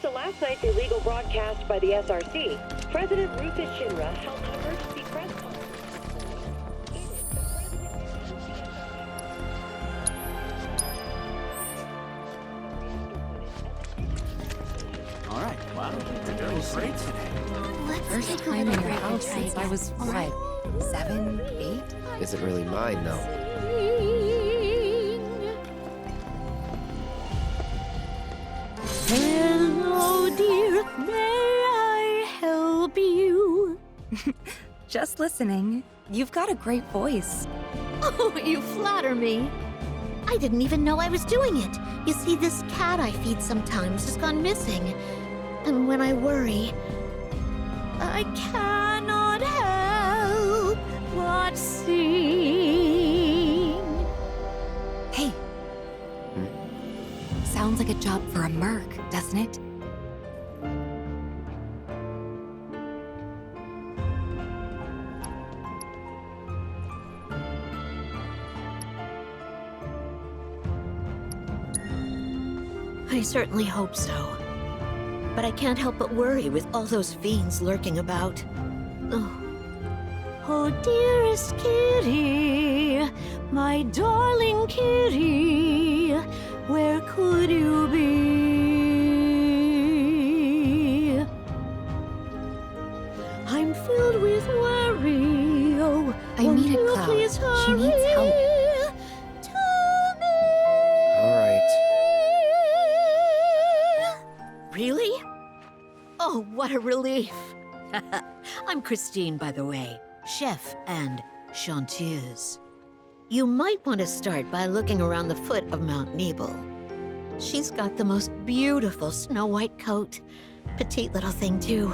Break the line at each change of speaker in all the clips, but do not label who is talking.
So last night's illegal broadcast by the SRC, President Rufus Shinra held an emergency press conference.
All right, wow, you're doing great today.
First time in your house since I was, what, 7, 8?
Isn't really mine, though.
Hello, dear, may I help you?
Just listening. You've got a great voice.
Oh, you flatter me. I didn't even know I was doing it. You see, this cat I feed sometimes has gone missing. And when I worry, I cannot help but sing.
Hey. Sounds like a job for a merc, doesn't it?
I certainly hope so. But I can't help but worry with all those fiends lurking about. Oh, dearest kitty, my darling kitty, where could you be? I'm filled with worry. Oh,
I
won't
need a
you
Cloud.
please
She needs help.
hurry to me?
All right.
Really? Oh, what a relief. I'm Christine, by the way, chef and chanteuse. You might want to start by looking around the foot of Mount Nebel. She's got the most beautiful snow-white coat. Petite little thing, too.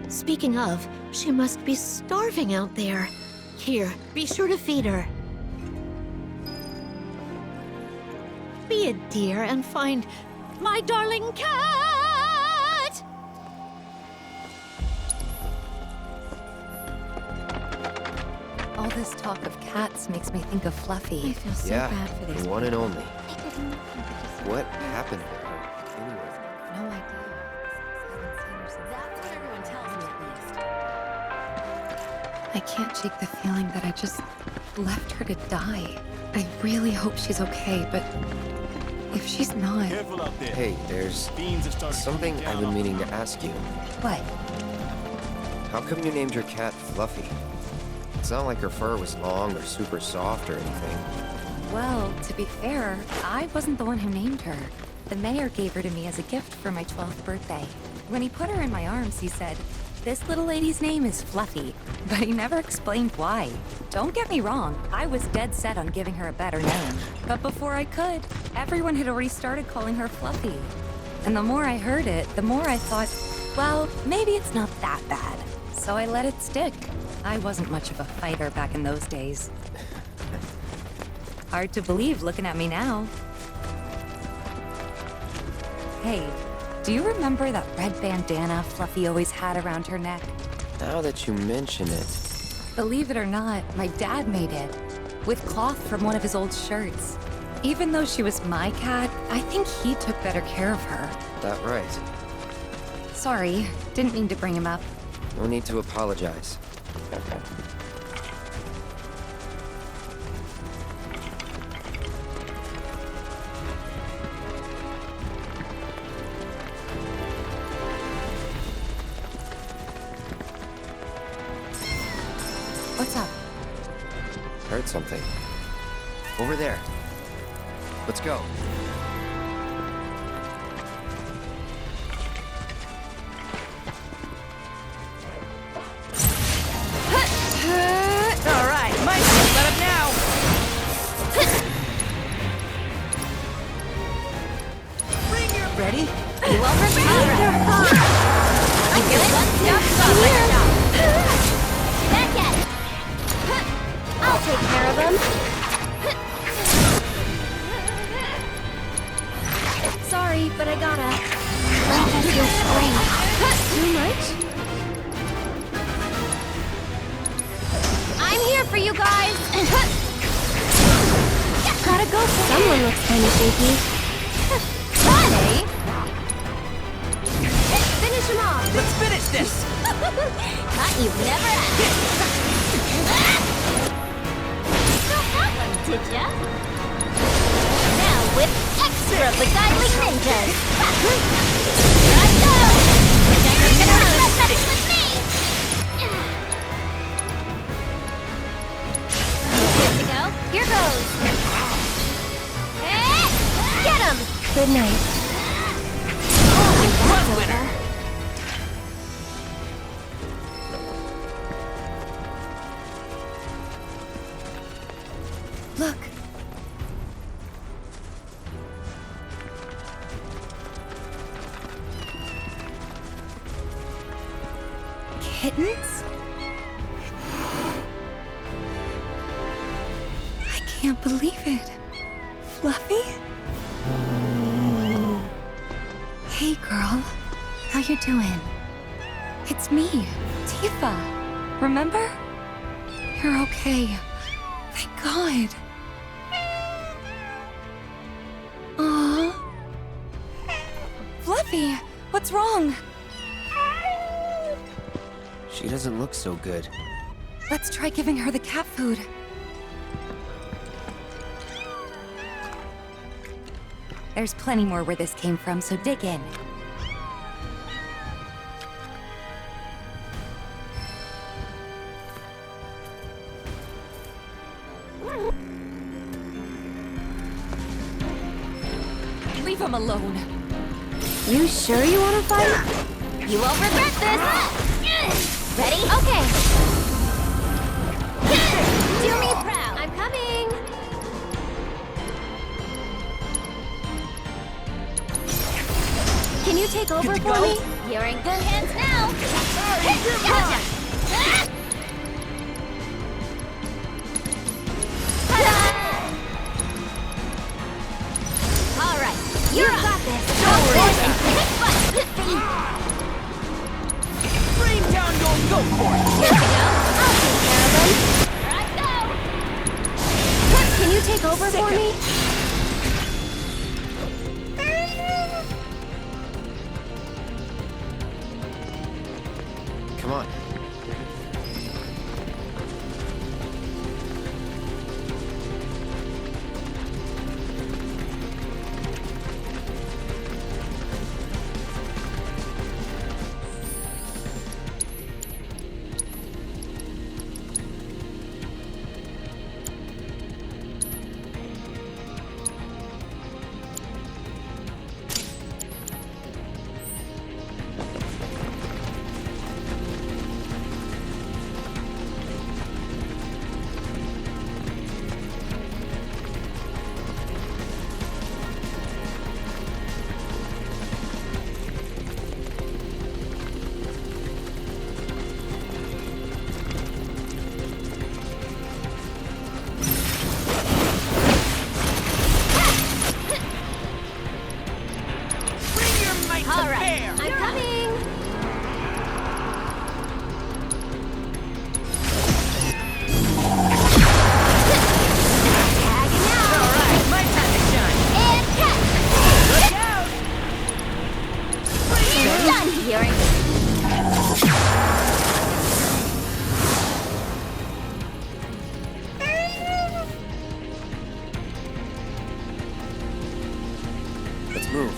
Speaking of, she must be starving out there. Here, be sure to feed her. Be a dear and find my darling cat!
All this talk of cats makes me think of Fluffy.
I feel so
Yeah,
bad for these
the one and only.
I did nothing but just-
What happened to her? Anyway.
No idea. Haven't seen her since.
That's what everyone tells me, at least.
I can't shake the feeling that I just left her to die. I really hope she's okay, but if she's not...
Careful out there.
Hey, there's
Fiends have started
something
coming
I've
down
been
on
meaning to ask you.
What?
How come you named your cat Fluffy? It's not like her fur was long or super soft or anything.
Well, to be fair, I wasn't the one who named her. The mayor gave her to me as a gift for my 12th birthday. When he put her in my arms, he said, "This little lady's name is Fluffy," but he never explained why. Don't get me wrong, I was dead set on giving her a better name. But before I could, everyone had already started calling her Fluffy. And the more I heard it, the more I thought, well, maybe it's not that bad. So I let it stick. I wasn't much of a fighter back in those days. Hard to believe looking at me now. Hey, do you remember that red bandana Fluffy always had around her neck?
Now that you mention it.
Believe it or not, my dad made it. With cloth from one of his old shirts. Even though she was my cat, I think he took better care of her.
That right.
Sorry, didn't mean to bring him up.
No need to apologize.
What's up?
Heard something. Over there. Let's go.
All right, might as well let him now. Bring your ready.
You all remember? I get one stop back at it. I'll take care of him. Sorry, but I gotta. Let me feel strength. Too much? I'm here for you guys. Gotta go. Someone looks kind of shaky. Fun, eh?
him off.
Let's finish this!
Thought you'd never ask. Got that one, did ya? Now with extra beguiling ninjas. Here I go! You're gonna regret messing with me! Good to go. Here goes. Get him!
Good night.
Run, winner!
Look. Kittens? I can't believe it. Fluffy? Hey, girl. How you doing? It's me, Tifa. Remember? You're okay. Thank God. Aww. Fluffy, what's wrong?
She doesn't look so good.
Let's try giving her the cat food. There's plenty more where this came from, so dig in. Leave him alone.
You sure you want to fight? You won't regret this! Ready? Okay. Do me proud. I'm coming. Can you take over
Good to
for
go?
me? You're in good hands now. Gotcha. All right, you got this. Don't worry.
Rain down, go for it!
Here we go. I'll take care of them. Here I go. What? Can you take over for me?
Come on.
All right, I'm coming. Tagging out.
All right, my time to shine!
And catch.
Look out!
You're done here.
Let's move.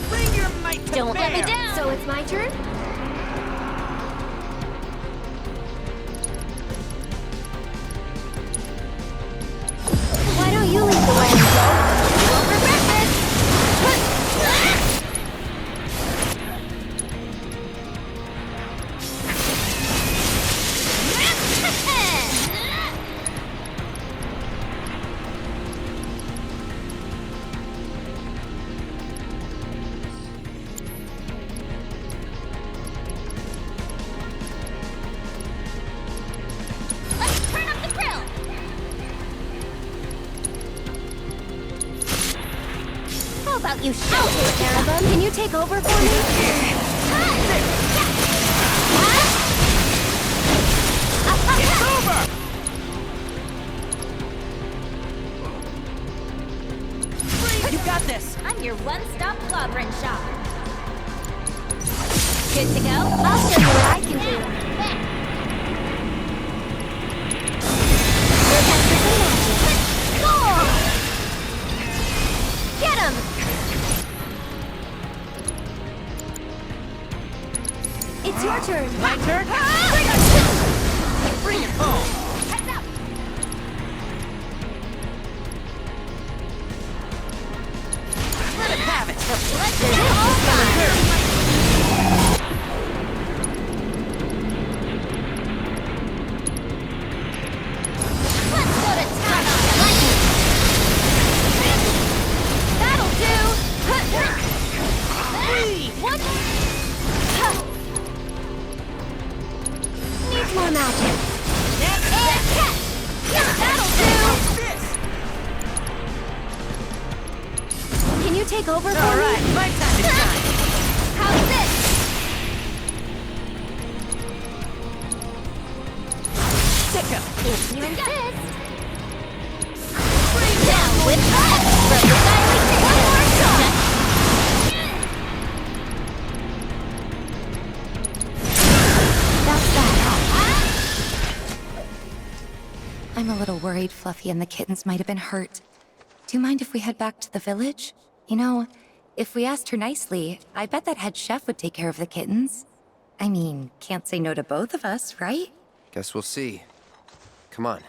Bring your might to
Don't let me
bear.
down. So it's my turn? Why don't you lead the way and go? You won't regret this. you should take care of them.
Can you take over for me?
It's over! You got this!
I'm your one-stop clobbering shop. Good to go? I'll show you what I can do. Here comes the magic. Cool! Get him!
It's your turn.
My turn? Bring it home!
Heads up!
Let it have it!
Let's get it all done! Let's go to town on the lightning! That'll do! What? Needs more magic. And catch! That'll do!
This!
Can you take over for
All
me?
right, my time to shine!
How's this?
Stick 'em!
If you insist. Now with extra beguiling one more shot.
That's that. I'm a little worried Fluffy and the kittens might have been hurt. Do you mind if we head back to the village? You know, if we asked her nicely, I bet that head chef would take care of the kittens. I mean, can't say no to both of us, right?
Guess we'll see. Come on.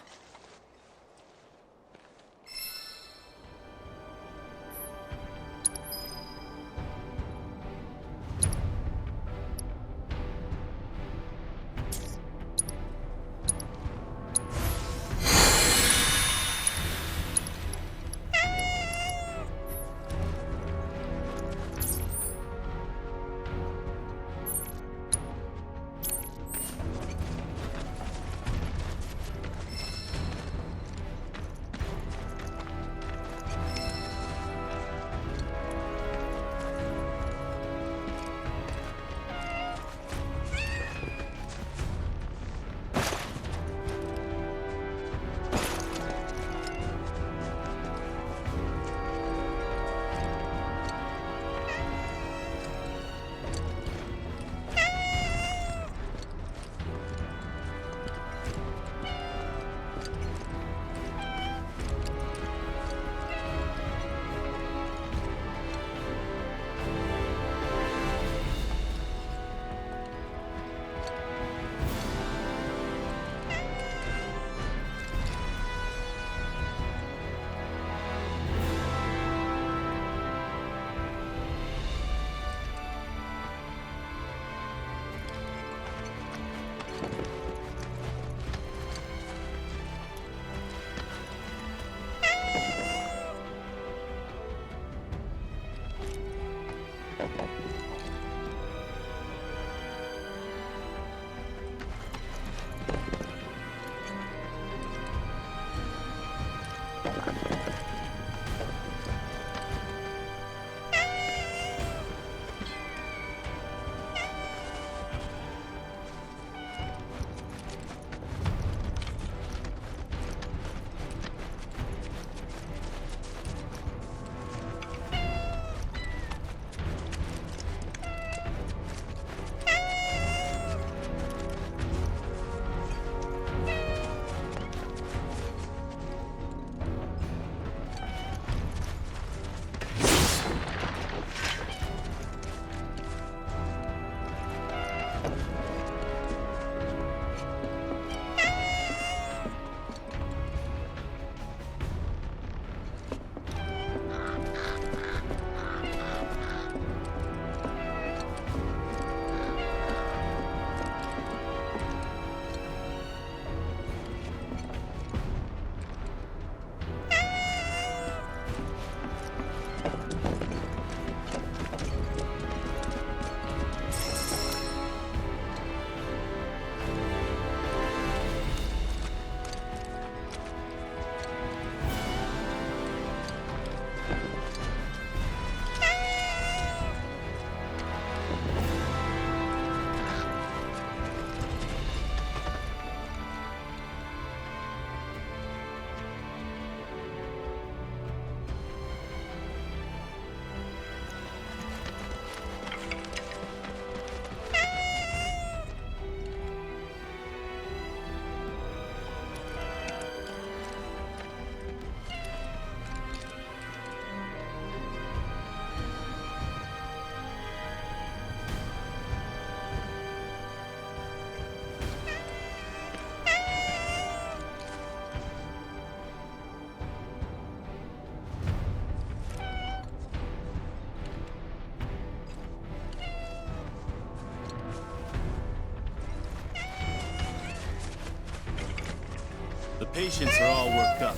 patients are all worked up.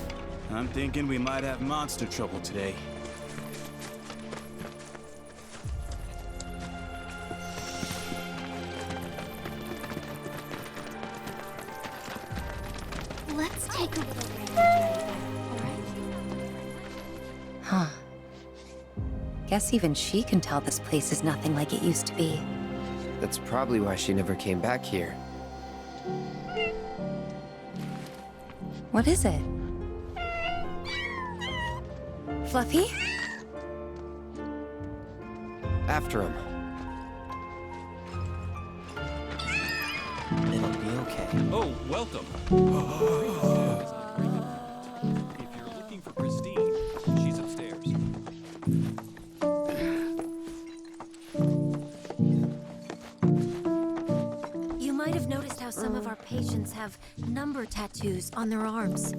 I'm thinking we might have monster trouble today.
Let's take a little break all right?
Huh. Guess even she can tell this place is nothing like it used to be.
That's probably why she never came back here.
What is it? Fluffy?
After him.
It'll be okay.
Oh, welcome. If you're looking for Christine, she's upstairs.
You might have noticed how some of our patients have number tattoos on their arms.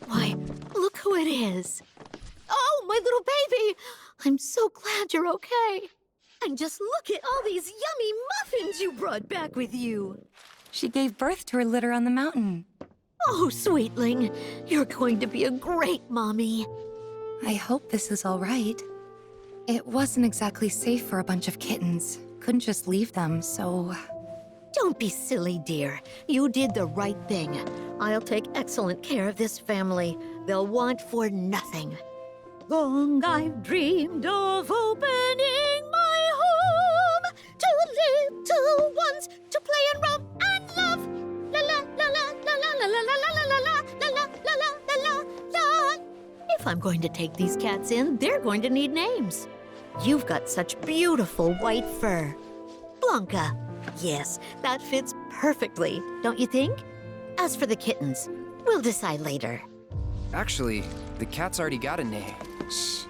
Why, look who it is. Oh, my little baby! I'm so glad you're okay. And just look at all these yummy muffins you brought back with you.
She gave birth to her litter on the mountain.
Oh, sweetling, you're going to be a great mommy.
I hope this is all right. It wasn't exactly safe for a bunch of kittens. Couldn't just leave them, so...
Don't be silly, dear. You did the right thing. I'll take excellent care of this family. They'll want for nothing. Long I've dreamed of opening my home to little ones to play and romp and love. La la la la la la la la la la la la la la la la la. If I'm going to take these cats in, they're going to need names. You've got such beautiful white fur. Blanca. Yes, that fits perfectly, don't you think? As for the kittens, we'll decide later.
Actually, the cat's already got a name.
Shh.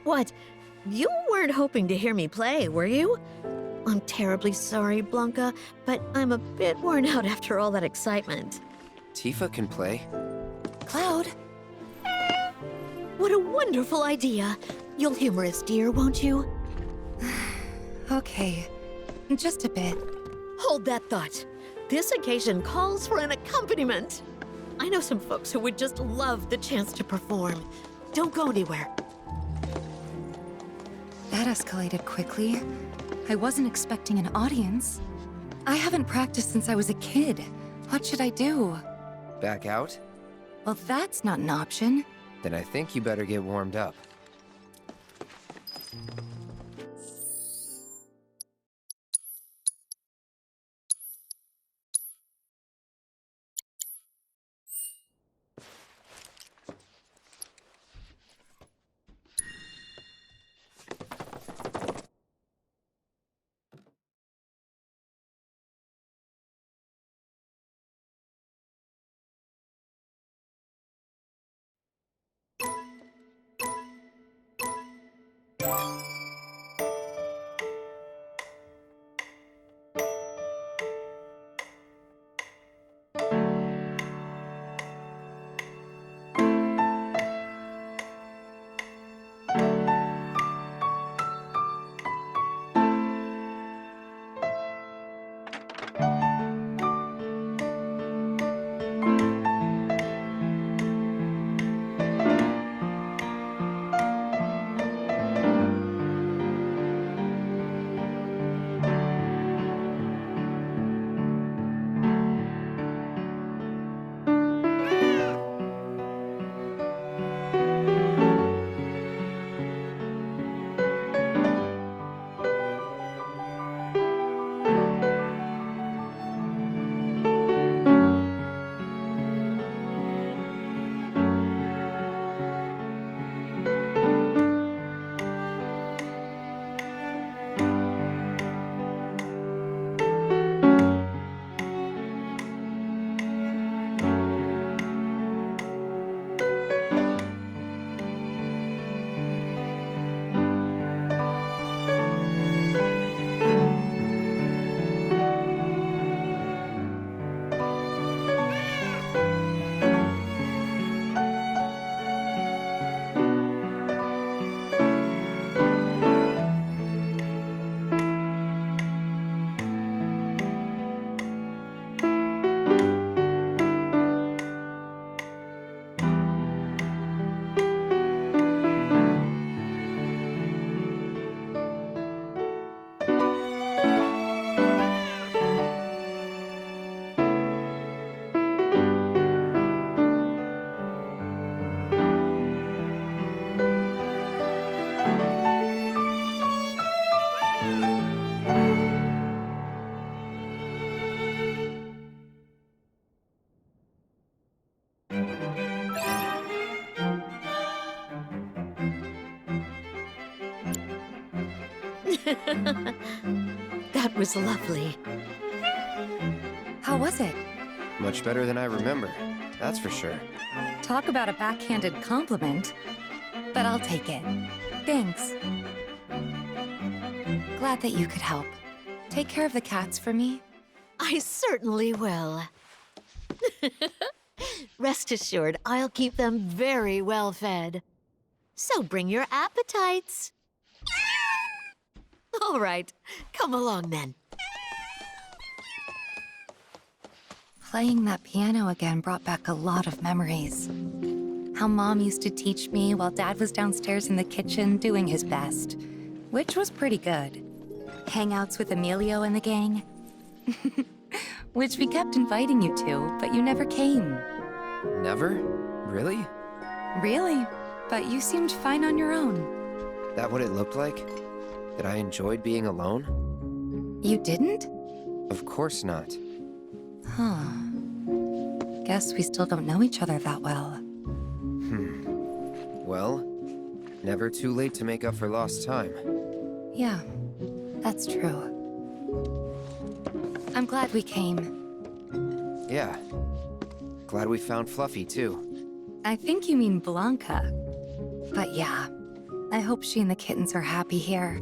What? You weren't hoping to hear me play, were you? I'm terribly sorry, Blanca, but I'm a bit worn out after all that excitement.
Tifa can play.
Cloud?
What a wonderful idea. You'll humor us, dear, won't you?
Okay. Just a bit.
Hold that thought. This occasion calls for an accompaniment. I know some folks who would just love the chance to perform. Don't go anywhere.
That escalated quickly. I wasn't expecting an audience. I haven't practiced since I was a kid. What should I do?
Back out?
Well, that's not an option.
Then I think you better get warmed up.
That was lovely.
How was it?
Much better than I remember, that's for sure.
Talk about a backhanded compliment. But I'll take it. Thanks. Glad that you could help. Take care of the cats for me.
I certainly will. Rest assured, I'll keep them very well fed. So bring your appetites. All right, come along then.
Playing that piano again brought back a lot of memories. How Mom used to teach me while Dad was downstairs in the kitchen doing his best, which was pretty good. Hangouts with Emilio and the gang, which we kept inviting you to, but you never came.
Never? Really?
Really? But you seemed fine on your own.
That what it looked like? That I enjoyed being alone?
You didn't?
Of course not.
Huh. Guess we still don't know each other that well.
Well, never too late to make up for lost time.
Yeah, that's true. I'm glad we came.
Yeah. Glad we found Fluffy, too.
I think you mean Blanca. But yeah, I hope she and the kittens are happy here.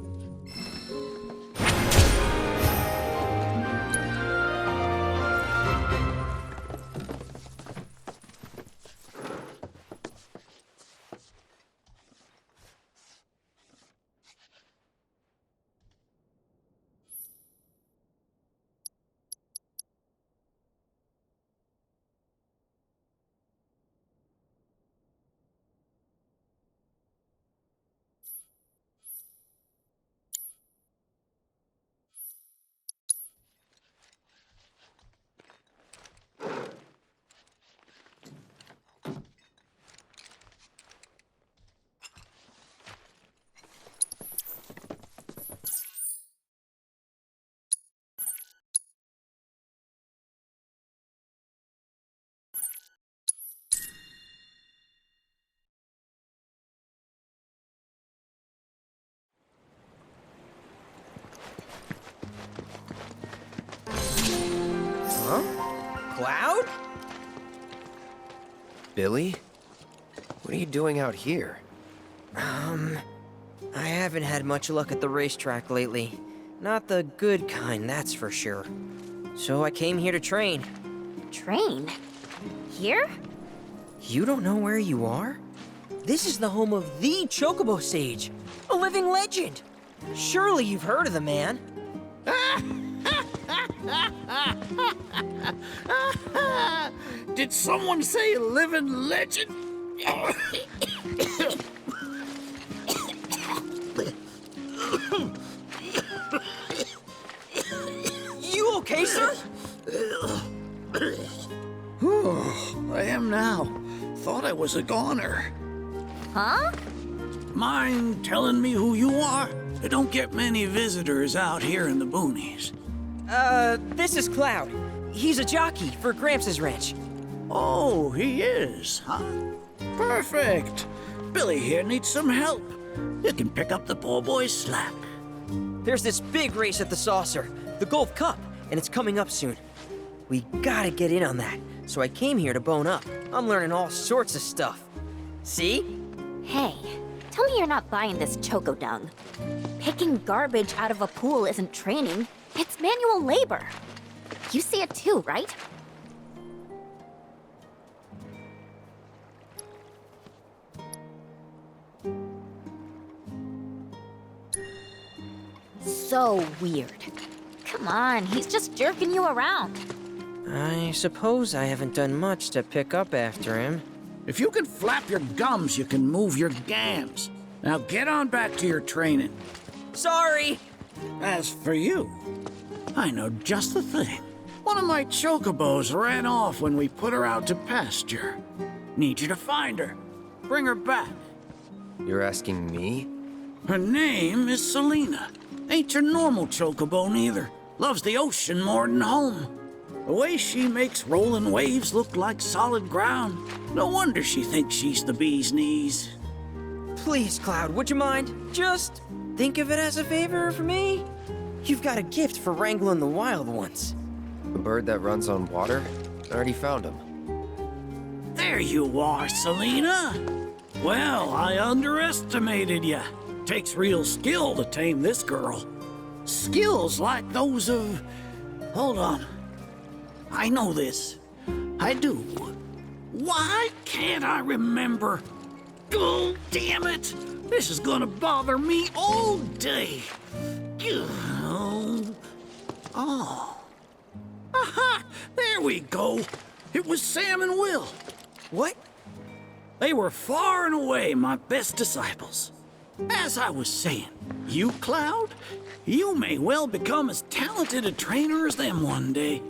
Cloud?
Billy? What are you doing out here?
I haven't had much luck at the racetrack lately. Not the good kind, that's for sure. So I came here to train.
Train? Here?
You don't know where you are? This is the home of the Chocobo Sage, a living legend. Surely you've heard of the man.
Did someone say living legend?
You okay, sir?
I am now. Thought I was a goner.
Huh?
Mind telling me who you are? I don't get many visitors out here in the boonies.
This is Cloud. He's a jockey for Gramps' ranch.
Oh, he is, huh? Perfect. Billy here needs some help. You can pick up the poor boy's slack.
There's this big race at the Saucer, the Golf Cup, and it's coming up soon. We gotta get in on that, so I came here to bone up. I'm learning all sorts of stuff. See?
Hey, tell me you're not buying this choco dung. Picking garbage out of a pool isn't training, it's manual labor. You see it too, right? So weird. Come on, he's just jerking you around.
I suppose I haven't done much to pick up after him.
If you can flap your gums, you can move your gams. Now get on back to your training.
Sorry!
As for you, I know just the thing. One of my chocobos ran off when we put her out to pasture. Need you to find her. Bring her back.
You're asking me?
Her name is Selena. Ain't your normal chocobo neither. Loves the ocean more than home. The way she makes rolling waves look like solid ground. No wonder she thinks she's the bee's knees.
Please, Cloud, would you mind? Just think of it as a favor for me. You've got a gift for wrangling the wild ones.
A bird that runs on water? I already found him.
There you are, Selena. Well, I underestimated ya. Takes real skill to tame this girl. Skills like those of... Hold on. I know this. I do. Why can't I remember? Oh, damn it! This is gonna bother me all day. Oh. Aha! There we go. It was Sam and Will.
What?
They were far and away my best disciples. As I was saying, you, Cloud, you may well become as talented a trainer as them one day.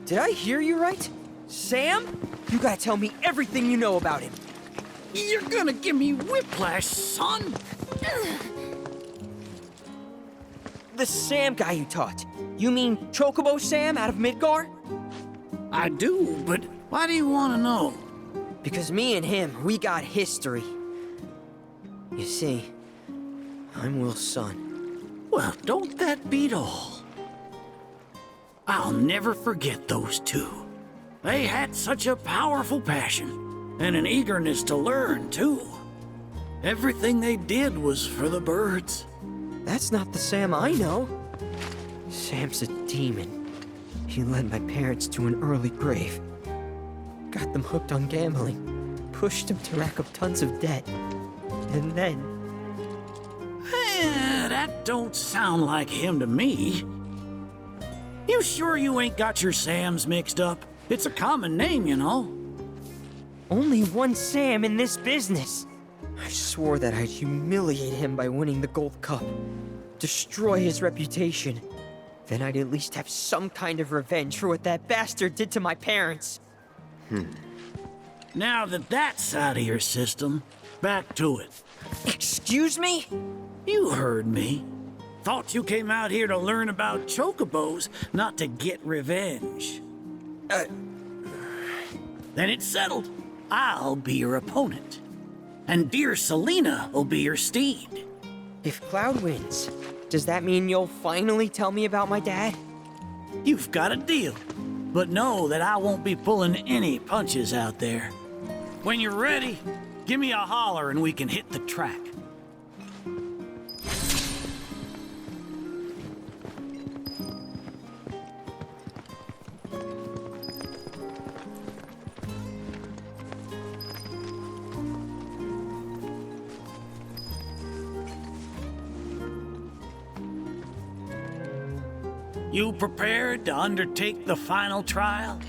Did I hear you right? Sam? You gotta tell me everything you know about him.
You're gonna give me whiplash, son.
The Sam guy you taught. You mean Chocobo Sam out of Midgar?
I do, but why do you want to know?
Because me and him, we got history. You see, I'm Will's son.
Well, don't that beat all? I'll never forget those two. They had such a powerful passion, and an eagerness to learn, too. Everything they did was for the birds.
That's not the Sam I know. Sam's a demon. He led my parents to an early grave. Got them hooked on gambling. Pushed them to rack up tons of debt. And then...
That don't sound like him to me. You sure you ain't got your Sams mixed up? It's a common name, you know.
Only one Sam in this business. I swore that I'd humiliate him by winning the Gold Cup. Destroy his reputation. Then I'd at least have some kind of revenge for what that bastard did to my parents.
Now that that's out of your system, back to it.
Excuse me?
You heard me. Thought you came out here to learn about chocobos, not to get revenge. Then it's settled. I'll be your opponent. And dear Selena will be your steed.
If Cloud wins, does that mean you'll finally tell me about my dad?
You've got a deal. But know that I won't be pulling any punches out there. When you're ready, give me a holler and we can hit the track. You prepared to undertake the final trial?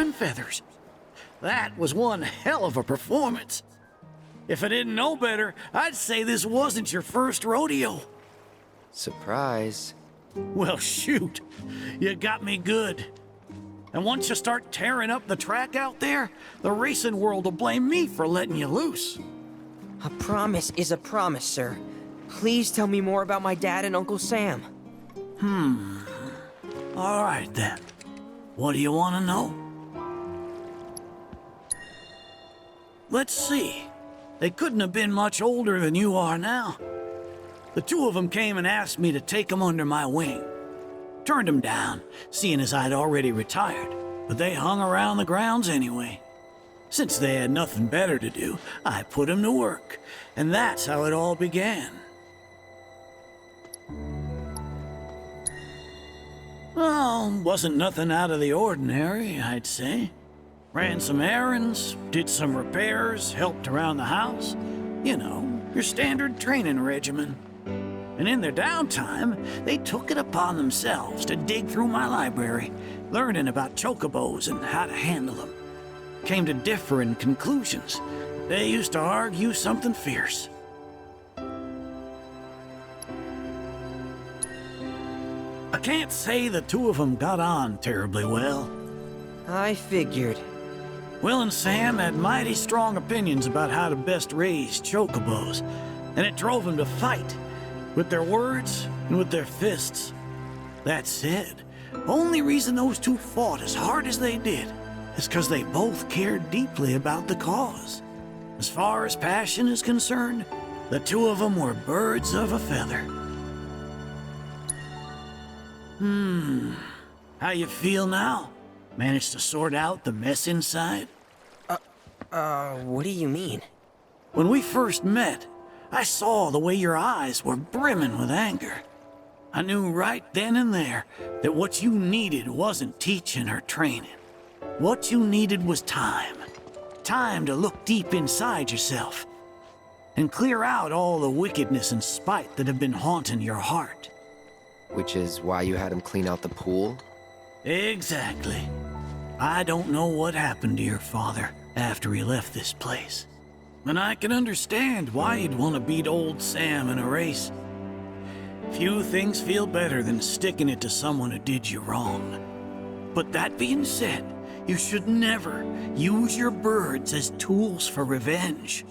fluffing feathers. That was one hell of a performance. If I didn't know better, I'd say this wasn't your first rodeo.
Surprise.
Well, shoot. You got me good. And once you start tearing up the track out there, the racing world will blame me for letting you loose.
A promise is a promise, sir. Please tell me more about my dad and Uncle Sam.
All right, then. What do you want to know? Let's see. They couldn't have been much older than you are now. The two of them came and asked me to take them under my wing. Turned them down, seeing as I'd already retired, but they hung around the grounds anyway. Since they had nothing better to do, I put them to work, and that's how it all began. Well, wasn't nothing out of the ordinary, I'd say. Ran some errands, did some repairs, helped around the house. You know, your standard training regimen. And in their downtime, they took it upon themselves to dig through my library, learning about chocobos and how to handle them. Came to differing conclusions. They used to argue something fierce. I can't say the two of them got on terribly well.
I figured.
Will and Sam had mighty strong opinions about how to best raise chocobos, and it drove them to fight, with their words and with their fists. That said, only reason those two fought as hard as they did is because they both cared deeply about the cause. As far as passion is concerned, the two of them were birds of a feather. How you feel now? Managed to sort out the mess inside?
What do you mean?
When we first met, I saw the way your eyes were brimming with anger. I knew right then and there that what you needed wasn't teaching or training. What you needed was time. Time to look deep inside yourself and clear out all the wickedness and spite that have been haunting your heart.
Which is why you had him clean out the pool?
Exactly. I don't know what happened to your father after he left this place. And I can understand why you'd want to beat old Sam in a race. Few things feel better than sticking it to someone who did you wrong. But that being said, you should never use your birds as tools for revenge.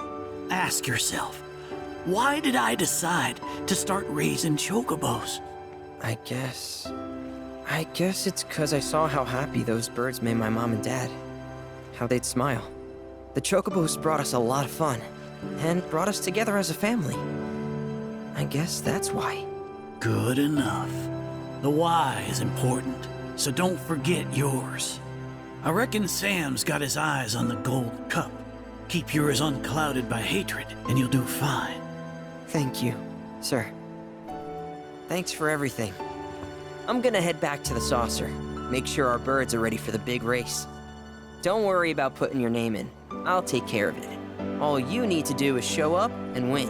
Ask yourself, why did I decide to start raising chocobos?
I guess it's 'cause I saw how happy those birds made my mom and dad. How they'd smile. The chocobos brought us a lot of fun, and brought us together as a family. I guess that's why.
Good enough. The why is important, so don't forget yours. I reckon Sam's got his eyes on the gold cup. Keep yours unclouded by hatred, and you'll do fine.
Thank you, sir. Thanks for everything. I'm gonna head back to the saucer. Make sure our birds are ready for the big race. Don't worry about putting your name in. I'll take care of it. All you need to do is show up and win.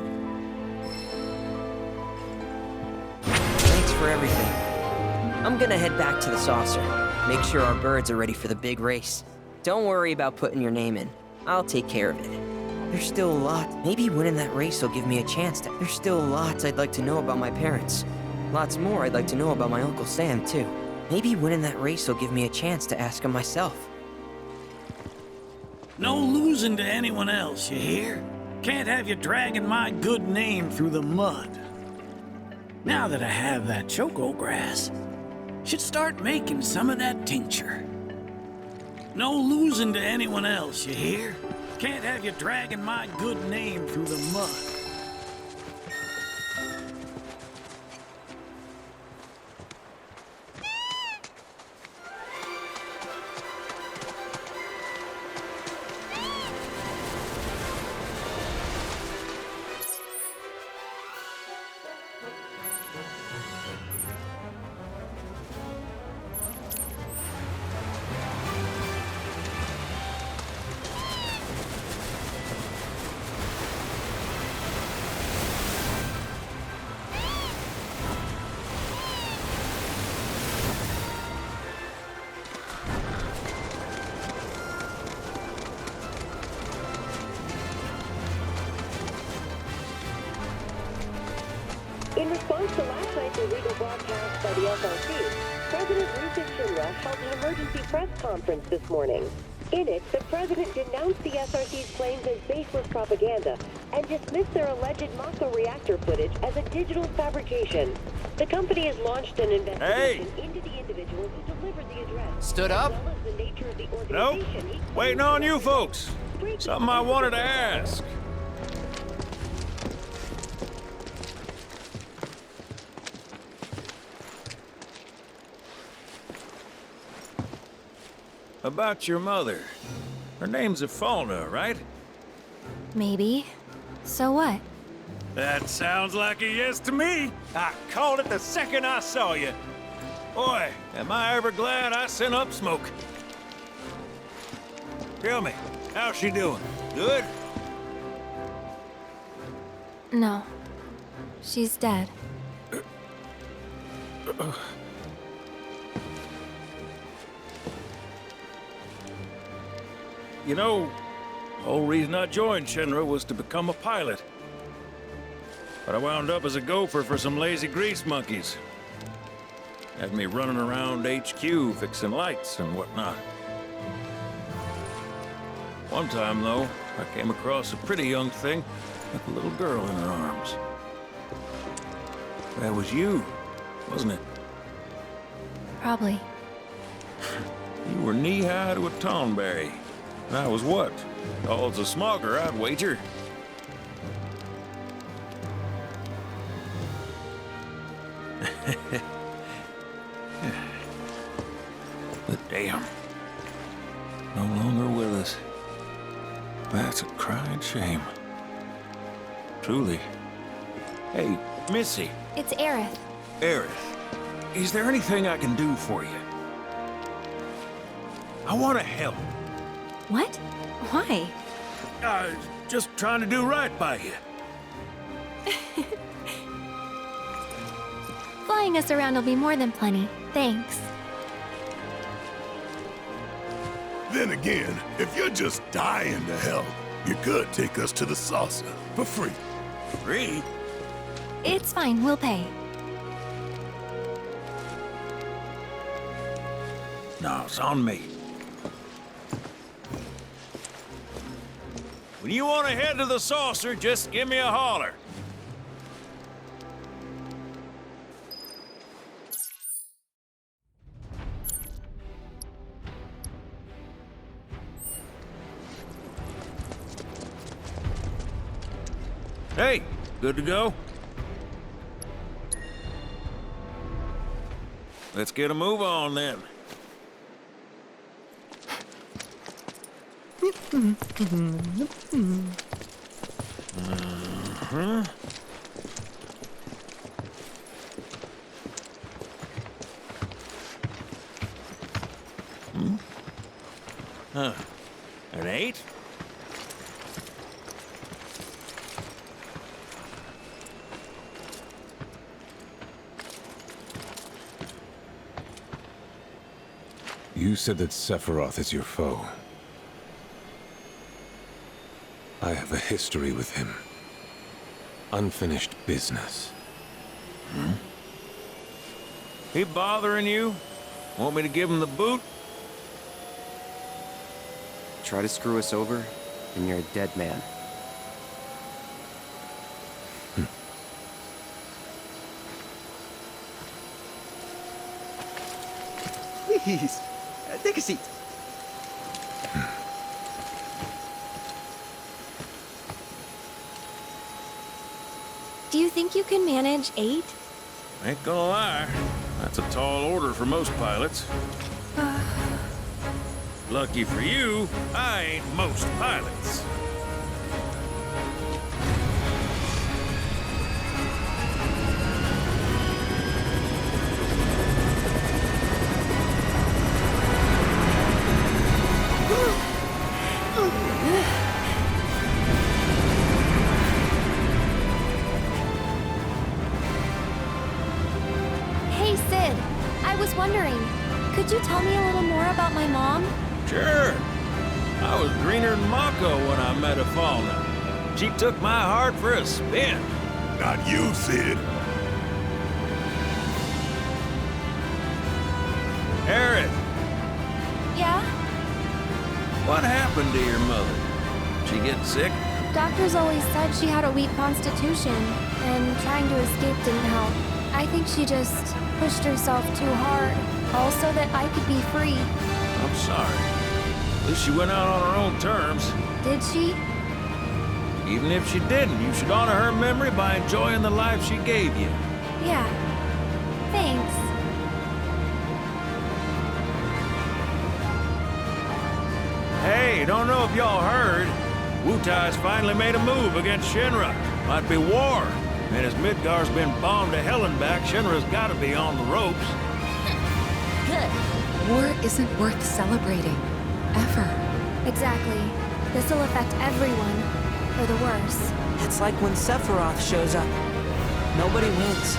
Thanks for everything. I'm gonna head back to the saucer. Make sure our birds are ready for the big race. Don't worry about putting your name in. I'll take care of it. There's still a lot. Maybe winning that race will give me a chance to... There's still lots I'd like to know about my parents. Lots more I'd like to know about my Uncle Sam, too. Maybe winning that race will give me a chance to ask him myself.
No losing to anyone else, you hear? Can't have you dragging my good name through the mud. Now that I have that choco grass, should start making some of that tincture. No losing to anyone else, you hear? Can't have you dragging my good name through the mud.
In response to last night's illegal broadcast by the SRC, President Rufus Shinra held an emergency press conference this morning. In it, the president denounced the SRC's claims as baseless propaganda and dismissed their alleged Mako reactor footage as a digital fabrication. The company has launched an investigation into the individual who delivered the address.
Stood up?
As well as the nature of the
Nope.
organization he
Waiting on you folks. Something I wanted to ask. About your mother. Her name's Ifalna, right?
Maybe. So what?
That sounds like a yes to me. I called it the second I saw you. Boy, am I ever glad I sent up smoke. Tell me, how's she doing? Good?
No. She's dead.
You know, the whole reason I joined Shinra was to become a pilot. But I wound up as a gopher for some lazy grease monkeys. Had me running around HQ fixing lights and whatnot. One time, though, I came across a pretty young thing with a little girl in her arms. That was you, wasn't it?
Probably.
You were knee-high to a tonberry. And I was what? Oh, it's a smogger, I'd wager. But damn. No longer with us. That's a crying shame. Truly. Hey, Missy.
It's Aerith.
Aerith, is there anything I can do for you? I want to help.
What? Why?
Just trying to do right by you.
Flying us around will be more than plenty. Thanks.
Then again, if you're just dying to help, you could take us to the saucer for free.
Free?
It's fine, we'll pay.
No, it's on me. When you want to head to the saucer, just give me a holler. Hey, good to go? Let's get a move on then. Huh. An 8?
You said that Sephiroth is your foe. I have a history with him. Unfinished business.
He bothering you? Want me to give him the boot?
Try to screw us over, and you're a dead man.
Please, take a seat.
Do you think you can manage 8?
Ain't gonna lie, that's a tall order for most pilots. Lucky for you, I ain't most pilots.
Hey, Sid. I was wondering, could you tell me a little more about my mom?
Sure. I was greener than Mako when I met Ifalna. She took my heart for a spin.
Not you, Sid.
Erin,
Yeah?
what happened to your mother? She get sick?
Doctors always said she had a weak constitution, and trying to escape didn't help. I think she just pushed herself too hard, all so that I could be free.
I'm sorry. At least she went out on her own terms.
Did she?
Even if she didn't, you should honor her memory by enjoying the life she gave you.
Yeah. Thanks.
Hey, don't know if y'all heard. Wutai's finally made a move against Shinra. Might be war. And as Midgar's been bombed to hell and back, Shinra's gotta be on the ropes.
Good.
War isn't worth celebrating. Ever.
Exactly. This'll affect everyone. For the worse.
It's like when Sephiroth shows up. Nobody wins.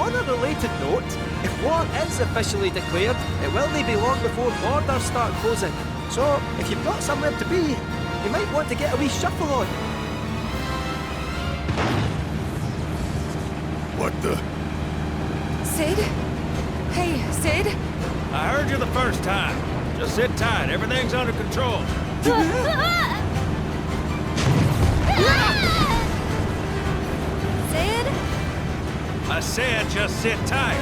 On a related note, if war is officially declared, it will not be long before borders start closing. So, if you've got somewhere to be, you might want to get a wee shuffle on.
What the?
Sid? Hey, Sid?
I heard you the first time. Just sit tight, everything's under control.
Sid?
I said just sit tight.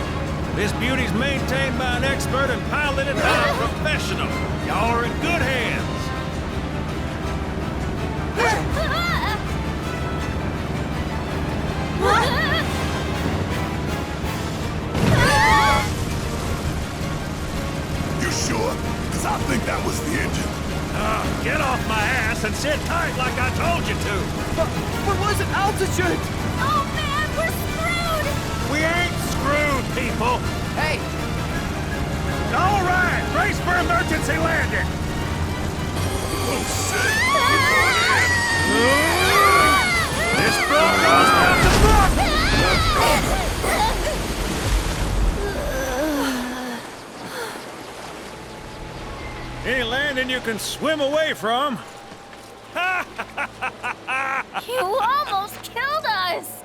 This beauty's maintained by an expert and piloted by a professional. Y'all are in good hands.
You sure? Because I think that was the engine.
Get off my ass and sit tight like I told you to.
But what's an altitude?
Oh man, we're screwed!
We ain't screwed, people.
Hey!
All right, brace for emergency landing. This front goes down the front. Any landing you can swim away from.
You almost killed us!